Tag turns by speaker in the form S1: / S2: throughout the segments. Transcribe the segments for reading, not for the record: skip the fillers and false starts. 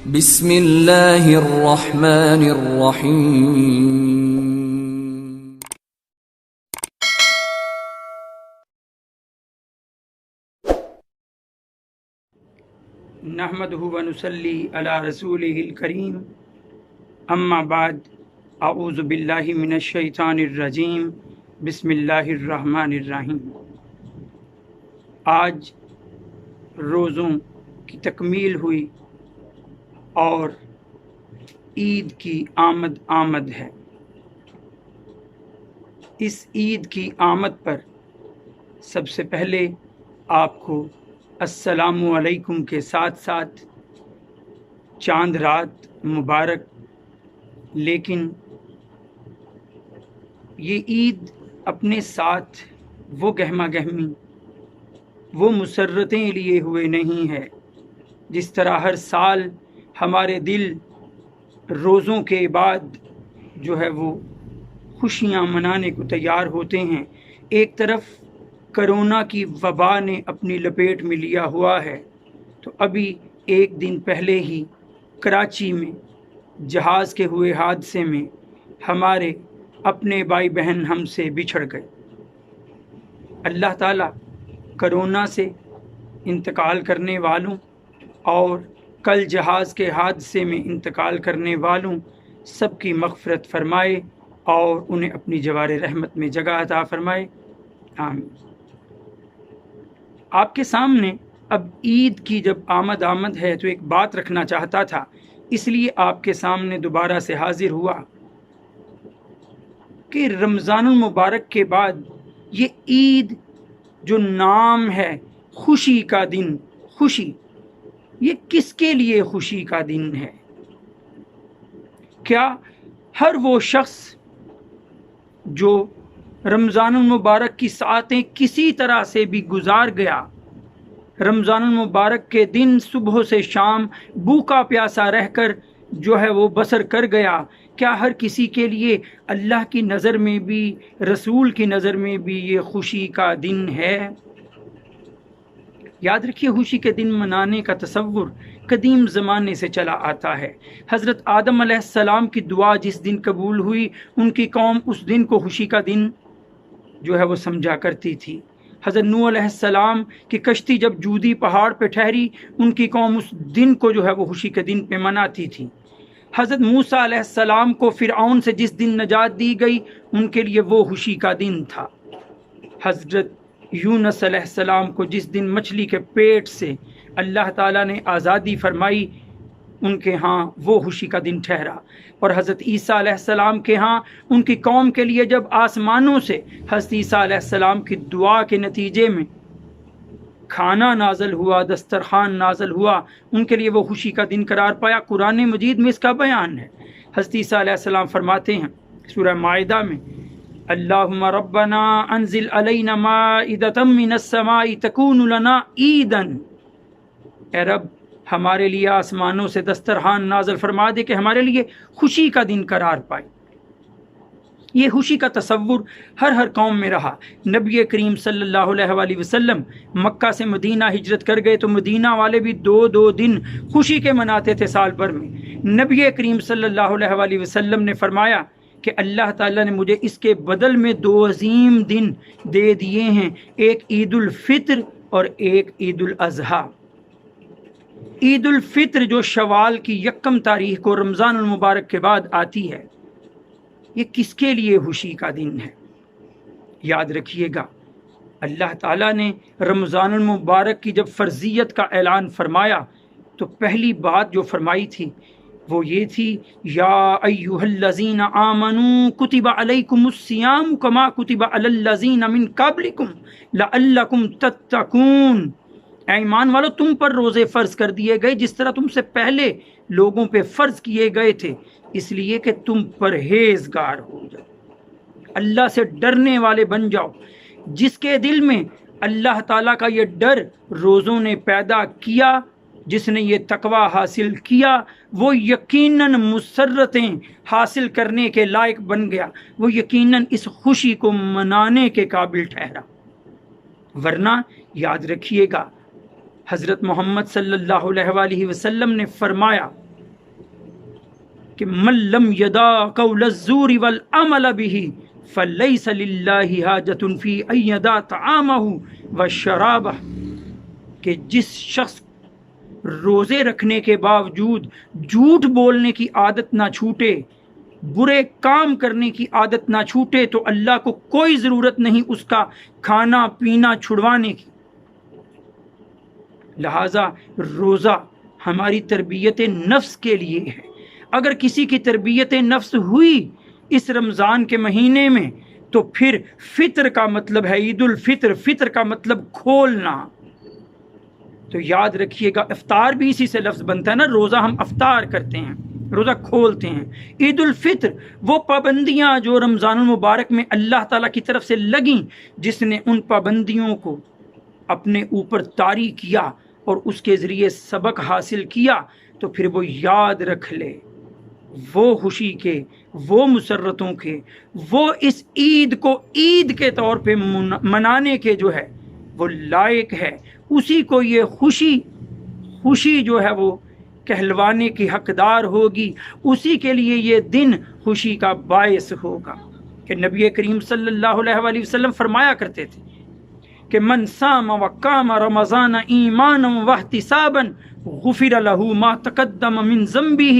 S1: بسم اللہ الرحمن الرحیم
S2: نحمدہ ونصلی علی رسولہ الکریم اما بعد اعوذ باللہ من الشیطان الرجیم بسم اللہ الرحمن الرحیم۔ آج روزوں کی تکمیل ہوئی اور عید کی آمد ہے۔ اس عید کی آمد پر سب سے پہلے آپ کو السلام علیکم کے ساتھ ساتھ چاند رات مبارک۔ لیکن یہ عید اپنے ساتھ وہ گہما گہمی، وہ مسرتیں لیے ہوئے نہیں ہے جس طرح ہر سال ہمارے دل روزوں کے بعد جو ہے وہ خوشیاں منانے کو تیار ہوتے ہیں۔ ایک طرف کرونا کی وبا نے اپنی لپیٹ میں لیا ہوا ہے، تو ابھی ایک دن پہلے ہی کراچی میں جہاز کے ہوئے حادثے میں ہمارے اپنے بھائی بہن ہم سے بچھڑ گئے۔ اللہ تعالیٰ کرونا سے انتقال کرنے والوں اور کل جہاز کے حادثے میں انتقال کرنے والوں سب کی مغفرت فرمائے اور انہیں اپنی جوار رحمت میں جگہ عطا فرمائے، آمین۔ آپ کے سامنے اب عید کی جب آمد ہے تو ایک بات رکھنا چاہتا تھا، اس لیے آپ کے سامنے دوبارہ سے حاضر ہوا کہ رمضان المبارک کے بعد یہ عید جو نام ہے خوشی کا دن، خوشی، یہ کس کے لیے خوشی کا دن ہے؟ کیا ہر وہ شخص جو رمضان المبارک کی ساعتیں کسی طرح سے بھی گزار گیا، رمضان المبارک کے دن صبح سے شام بھوکا پیاسا رہ کر جو ہے وہ بسر کر گیا، کیا ہر کسی کے لیے اللہ کی نظر میں بھی، رسول کی نظر میں بھی یہ خوشی کا دن ہے؟ یاد رکھیے، خوشی کے دن منانے کا تصور قدیم زمانے سے چلا آتا ہے۔ حضرت آدم علیہ السلام کی دعا جس دن قبول ہوئی، ان کی قوم اس دن کو خوشی کا دن جو ہے وہ سمجھا کرتی تھی۔ حضرت نوح علیہ السلام کی کشتی جب جودی پہاڑ پہ ٹھہری، ان کی قوم اس دن کو جو ہے وہ خوشی کے دن پہ مناتی تھی۔ حضرت موسیٰ علیہ السلام کو فرعون سے جس دن نجات دی گئی، ان کے لیے وہ خوشی کا دن تھا۔ حضرت یونس علیہ السلام کو جس دن مچھلی کے پیٹ سے اللہ تعالیٰ نے آزادی فرمائی، ان کے ہاں وہ خوشی کا دن ٹھہرا۔ اور حضرت عیسیٰ علیہ السلام کے ہاں ان کی قوم کے لیے جب آسمانوں سے حضرت عیسیٰ علیہ السلام کی دعا کے نتیجے میں کھانا نازل ہوا، دسترخوان نازل ہوا، ان کے لیے وہ خوشی کا دن قرار پایا۔ قرآن مجید میں اس کا بیان ہے۔ حضرت عیسیٰ علیہ السلام فرماتے ہیں سورہ مائدہ میں، اللہم ربنا انزل علینا مائدۃ من السماء تکون لنا عیدا، اے رب ہمارے لیے آسمانوں سے دسترخوان نازل فرما دے کہ ہمارے لیے خوشی کا دن قرار پائے۔ یہ خوشی کا تصور ہر قوم میں رہا۔ نبی کریم صلی اللہ علیہ وآلہ وسلم مکہ سے مدینہ ہجرت کر گئے تو مدینہ والے بھی دو دن خوشی کے مناتے تھے سال بھر میں۔ نبی کریم صلی اللہ علیہ وآلہ وسلم نے فرمایا کہ اللہ تعالیٰ نے مجھے اس کے بدل میں 2 عظیم دن دے دیے ہیں، ایک عید الفطر اور ایک عید الاضحیٰ۔ عید الفطر جو شوال کی 1 تاریخ کو رمضان المبارک کے بعد آتی ہے، یہ کس کے لیے خوشی کا دن ہے؟ یاد رکھیے گا، اللہ تعالیٰ نے رمضان المبارک کی جب فرضیت کا اعلان فرمایا تو پہلی بات جو فرمائی تھی وہ یہ تھی، یا ایھا الذین آمنوا کتب علیکم الصیام کما کتب علی الذین من قبلکم لعلکم تتقون، اے ایمان والو تم پر روزے فرض کر دیے گئے جس طرح تم سے پہلے لوگوں پہ فرض کیے گئے تھے، اس لیے کہ تم پرہیزگار ہو جاؤ، اللہ سے ڈرنے والے بن جاؤ۔ جس کے دل میں اللہ تعالیٰ کا یہ ڈر روزوں نے پیدا کیا، جس نے یہ تقوی حاصل کیا، وہ یقیناً مسرتیں حاصل کرنے کے لائق بن گیا، وہ یقیناً اس خوشی کو منانے کے قابل ٹھہرا۔ ورنہ یاد رکھیے گا، حضرت محمد صلی اللہ علیہ وآلہ وسلم نے فرمایا کہ من لم یدا قول الزور والعمل به فلیس للہ حاجۃ فی ان یدع طعامہ وشرابہ، کہ جس شخص روزے رکھنے کے باوجود جھوٹ بولنے کی عادت نہ چھوٹے، برے کام کرنے کی عادت نہ چھوٹے، تو اللہ کو کوئی ضرورت نہیں اس کا کھانا پینا چھڑوانے کی۔ لہٰذا روزہ ہماری تربیت نفس کے لیے ہے۔ اگر کسی کی تربیت نفس ہوئی اس رمضان کے مہینے میں تو پھر فطر کا مطلب ہے عید الفطر، فطر کا مطلب کھولنا۔ تو یاد رکھیے گا، افطار بھی اسی سے لفظ بنتا ہے نا، روزہ ہم افطار کرتے ہیں، روزہ کھولتے ہیں۔ عید الفطر وہ پابندیاں جو رمضان المبارک میں اللہ تعالیٰ کی طرف سے لگیں، جس نے ان پابندیوں کو اپنے اوپر طاری کیا اور اس کے ذریعے سبق حاصل کیا، تو پھر وہ یاد رکھ لے، وہ خوشی کے، وہ مسرتوں کے، وہ اس عید کو عید کے طور پہ منانے کے جو ہے وہ لائق ہے، اسی کو یہ خوشی جو ہے وہ کہلوانے کی حقدار ہوگی، اسی کے لیے یہ دن خوشی کا باعث ہوگا۔ کہ نبی کریم صلی اللہ علیہ وآلہ وسلم فرمایا کرتے تھے کہ من صام وقام رمضان ایمانا واحتسابا غفر له ما تقدم من ذنبه،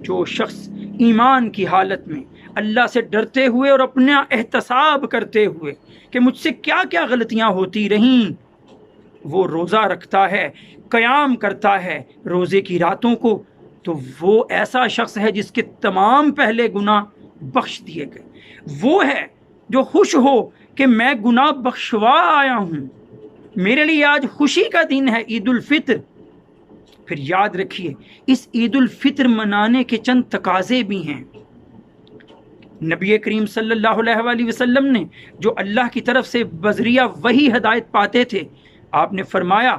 S2: جو شخص ایمان کی حالت میں اللہ سے ڈرتے ہوئے اور اپنا احتساب کرتے ہوئے کہ مجھ سے کیا کیا غلطیاں ہوتی رہیں، وہ روزہ رکھتا ہے، قیام کرتا ہے روزے کی راتوں کو، تو وہ ایسا شخص ہے جس کے تمام پہلے گناہ بخش دیے گئے۔ وہ ہے جو خوش ہو کہ میں گناہ بخشوا آیا ہوں، میرے لیے آج خوشی کا دن ہے عید الفطر۔ پھر یاد رکھیے اس عید الفطر منانے کے چند تقاضے بھی ہیں۔ نبی کریم صلی اللہ علیہ وآلہ وسلم نے جو اللہ کی طرف سے بذریعہ وحی ہدایت پاتے تھے، آپ نے فرمایا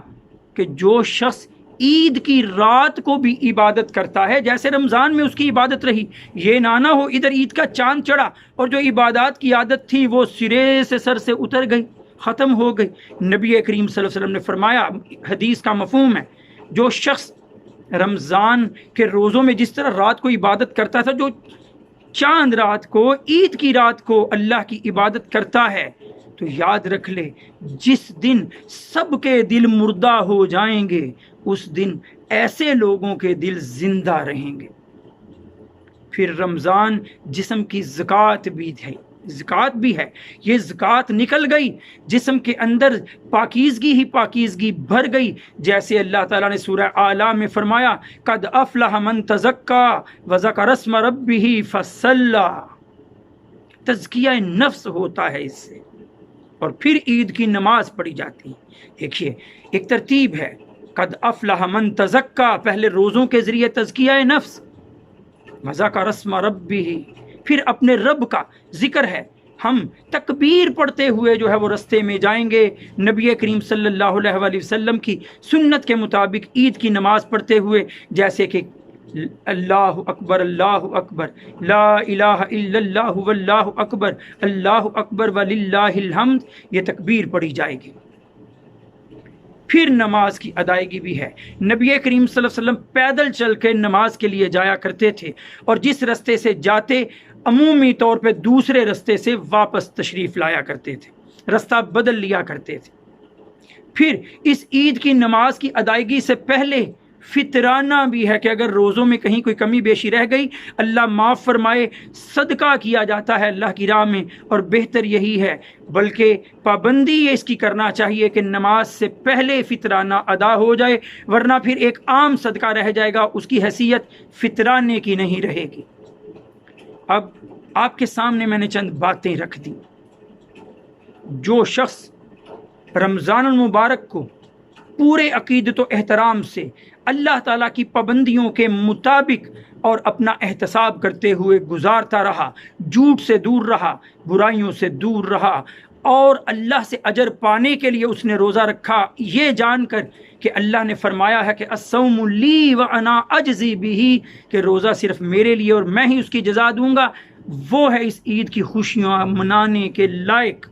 S2: کہ جو شخص عید کی رات کو بھی عبادت کرتا ہے، جیسے رمضان میں اس کی عبادت رہی، یہ نہ ہو ادھر عید کا چاند چڑھا اور جو عبادات کی عادت تھی وہ سرے سے سر سے اتر گئی، ختم ہو گئی۔ نبی کریم صلی اللہ علیہ وسلم نے فرمایا، حدیث کا مفہوم ہے، جو شخص رمضان کے روزوں میں جس طرح رات کو عبادت کرتا تھا، جو چاند رات کو، عید کی رات کو اللہ کی عبادت کرتا ہے، تو یاد رکھ لے جس دن سب کے دل مردہ ہو جائیں گے، اس دن ایسے لوگوں کے دل زندہ رہیں گے۔ پھر رمضان جسم کی زکوٰۃ بھی ہے، یہ زکوٰۃ نکل گئی، جسم کے اندر پاکیزگی ہی پاکیزگی بھر گئی، جیسے اللہ تعالیٰ نے سورہ اعلیٰ میں فرمایا قد افلح من تزکا وذکر اسم ربہ فصلی، تزکیہ نفس ہوتا ہے اس سے، اور پھر عید کی نماز پڑھی جاتی ہے۔ دیکھیے ایک ترتیب ہے، قد افلح من تزکا، پہلے روزوں کے ذریعے تزکیہ نفس، وذکر اسم ربہ، پھر اپنے رب کا ذکر ہے۔ ہم تکبیر پڑھتے ہوئے جو ہے وہ رستے میں جائیں گے، نبی کریم صلی اللہ علیہ وآلہ وسلم کی سنت کے مطابق عید کی نماز پڑھتے ہوئے، جیسے کہ اللہ اکبر لا الہ الا اللہ واللہ اکبر اللہ اکبر وللہ الحمد، یہ تکبیر پڑھی جائے گی۔ پھر نماز کی ادائیگی بھی ہے۔ نبی کریم صلی اللہ علیہ وسلم پیدل چل کے نماز کے لیے جایا کرتے تھے، اور جس رستے سے جاتے عمومی طور پہ دوسرے رستے سے واپس تشریف لایا کرتے تھے، رستہ بدل لیا کرتے تھے۔ پھر اس عید کی نماز کی ادائیگی سے پہلے فطرانہ بھی ہے کہ اگر روزوں میں کہیں کوئی کمی بیشی رہ گئی، اللہ معاف فرمائے، صدقہ کیا جاتا ہے اللہ کی راہ میں، اور بہتر یہی ہے، بلکہ پابندی اس کی کرنا چاہیے کہ نماز سے پہلے فطرانہ ادا ہو جائے، ورنہ پھر ایک عام صدقہ رہ جائے گا، اس کی حیثیت فطرانے کی نہیں رہے گی۔ اب آپ کے سامنے میں نے چند باتیں رکھ دیں۔ جو شخص رمضان المبارک کو پورے عقیدت و احترام سے اللہ تعالیٰ کی پابندیوں کے مطابق اور اپنا احتساب کرتے ہوئے گزارتا رہا، جھوٹ سے دور رہا، برائیوں سے دور رہا، اور اللہ سے اجر پانے کے لیے اس نے روزہ رکھا، یہ جان کر کہ اللہ نے فرمایا ہے کہ الصوم لی وانا اجزی بہ، کہ روزہ صرف میرے لیے اور میں ہی اس کی جزا دوں گا، وہ ہے اس عید کی خوشیاں منانے کے لائق۔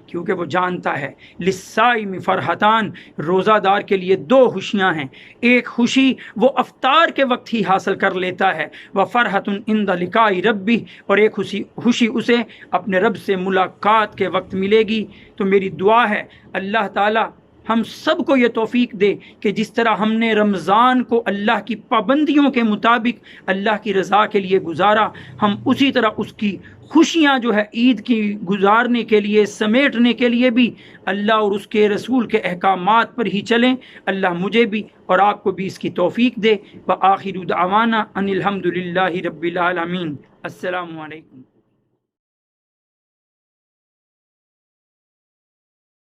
S2: کیونکہ وہ جانتا ہے للصائم فرحتان، روزہ دار کے لیے دو خوشیاں ہیں، ایک خوشی وہ افطار کے وقت ہی حاصل کر لیتا ہے، وفرحۃ عند لقاء ربہ، اور ایک خوشی اسے اپنے رب سے ملاقات کے وقت ملے گی۔ تو میری دعا ہے اللہ تعالی ہم سب کو یہ توفیق دے کہ جس طرح ہم نے رمضان کو اللہ کی پابندیوں کے مطابق اللہ کی رضا کے لیے گزارا، ہم اسی طرح اس کی خوشیاں جو ہے عید کی گزارنے کے لیے، سمیٹنے کے لیے بھی اللہ اور اس کے رسول کے احکامات پر ہی چلیں۔ اللہ مجھے بھی اور آپ کو بھی اس کی توفیق دے۔ وآخر دعوانا ان الحمد للہ رب العالمین۔ السلام علیکم۔